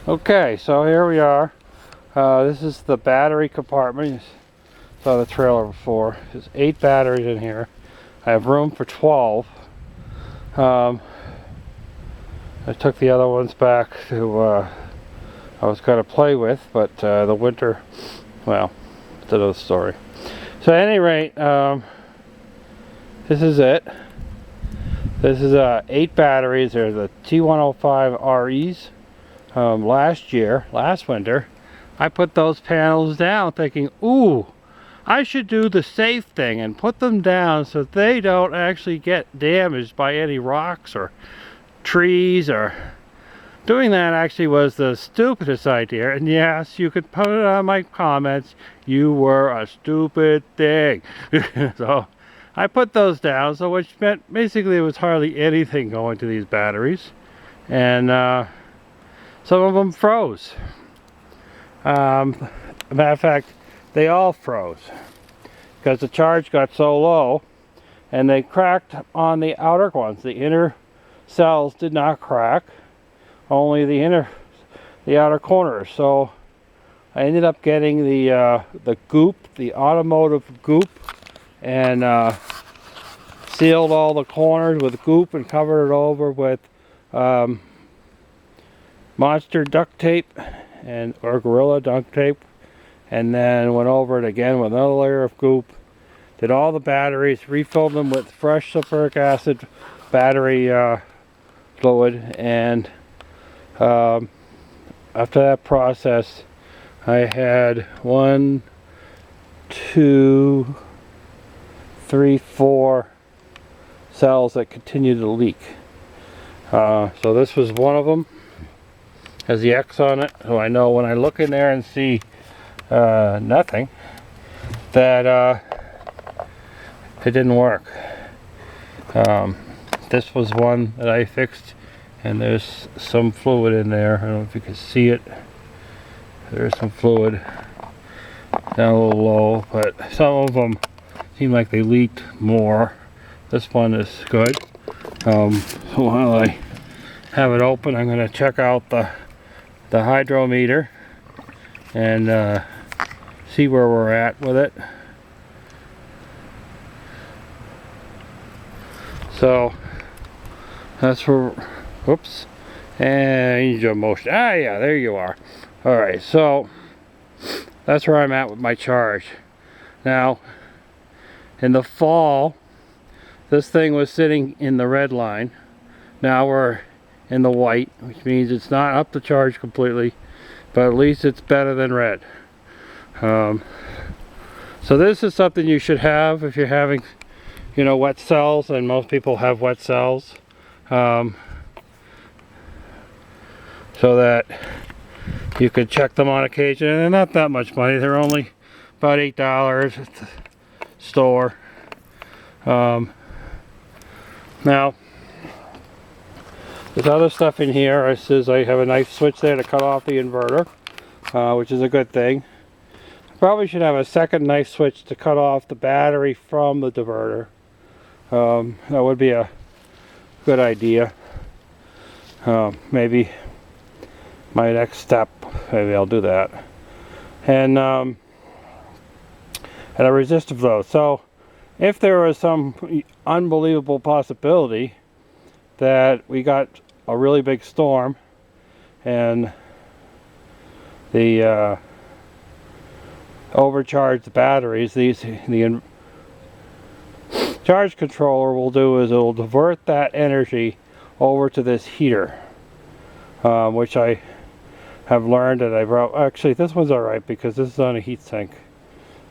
Okay, so here we are. This is the battery compartment. You saw the trailer before. There's 8 batteries in here. I have room for 12. I took the other ones back to I was going to play with, but the winter, well, it's another story. So at any rate, this is it. This is 8 batteries. They're the T105 REs. Last winter, I put those panels down thinking, ooh, I should do the safe thing and put them down so they don't actually get damaged by any rocks or trees. Or doing that actually was the stupidest idea, and yes, you could put it on my comments, you were a stupid thing. So I put those down, so which meant basically it was hardly anything going to these batteries, and some of them froze. Matter of fact, they all froze because the charge got so low, and they cracked on the outer ones. The inner cells did not crack, only the outer corners. So I ended up getting the goop, the automotive goop, and sealed all the corners with goop and covered it over with monster duct tape or gorilla duct tape, and then went over it again with another layer of goop. Did all the batteries, refilled them with fresh sulfuric acid battery fluid, and after that process I had 1, 2, 3, 4 cells that continued to leak. So this was one of them. Has the X on it, so I know when I look in there and see nothing, that it didn't work. This was one that I fixed, and there's some fluid in there. I don't know if you can see it. There's some fluid down a little low, but some of them seem like they leaked more. This one is good. So while I have it open, I'm going to check out the hydrometer and see where we're at with it. So that's where, whoops, and engine jump motion. Ah, yeah, there you are. All right, so that's where I'm at with my charge. Now, in the fall, this thing was sitting in the red line. Now we're in the white, which means it's not up to charge completely, but at least it's better than red. So this is something you should have if you're having, you know, wet cells, and most people have wet cells, so that you could check them on occasion. And they're not that much money. They're only about $8 at the store. Now, there's other stuff in here. It says I have a nice switch there to cut off the inverter, which is a good thing. Probably should have a second nice switch to cut off the battery from the diverter. That would be a good idea. Maybe my next step, maybe I'll do that. And a resistive load. So if there was some unbelievable possibility that we got a really big storm and the overcharged batteries, the charge controller will do is it will divert that energy over to this heater, which I have learned that I brought. Actually, this one's alright because this is on a heat sink.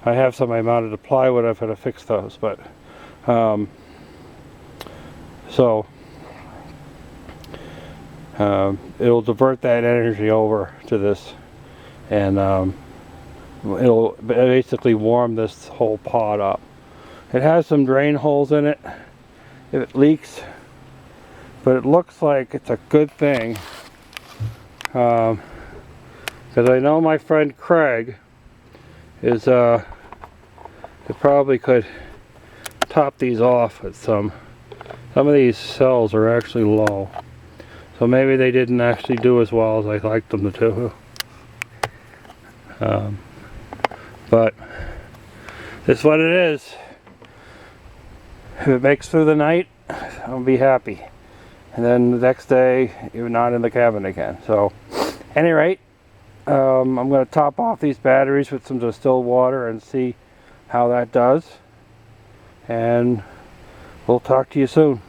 I have some I mounted to plywood. I've had to fix those, but so it'll divert that energy over to this, and it'll basically warm this whole pod up. It has some drain holes in it if it leaks, but it looks like it's a good thing, because I know my friend Craig is it probably could top these off with some of these cells are actually low, So maybe they didn't actually do as well as I liked them to do. But it's what it is. If it makes through the night, I'll be happy. And then the next day, you're not in the cabin again. So, at any rate, I'm going to top off these batteries with some distilled water and see how that does. And we'll talk to you soon.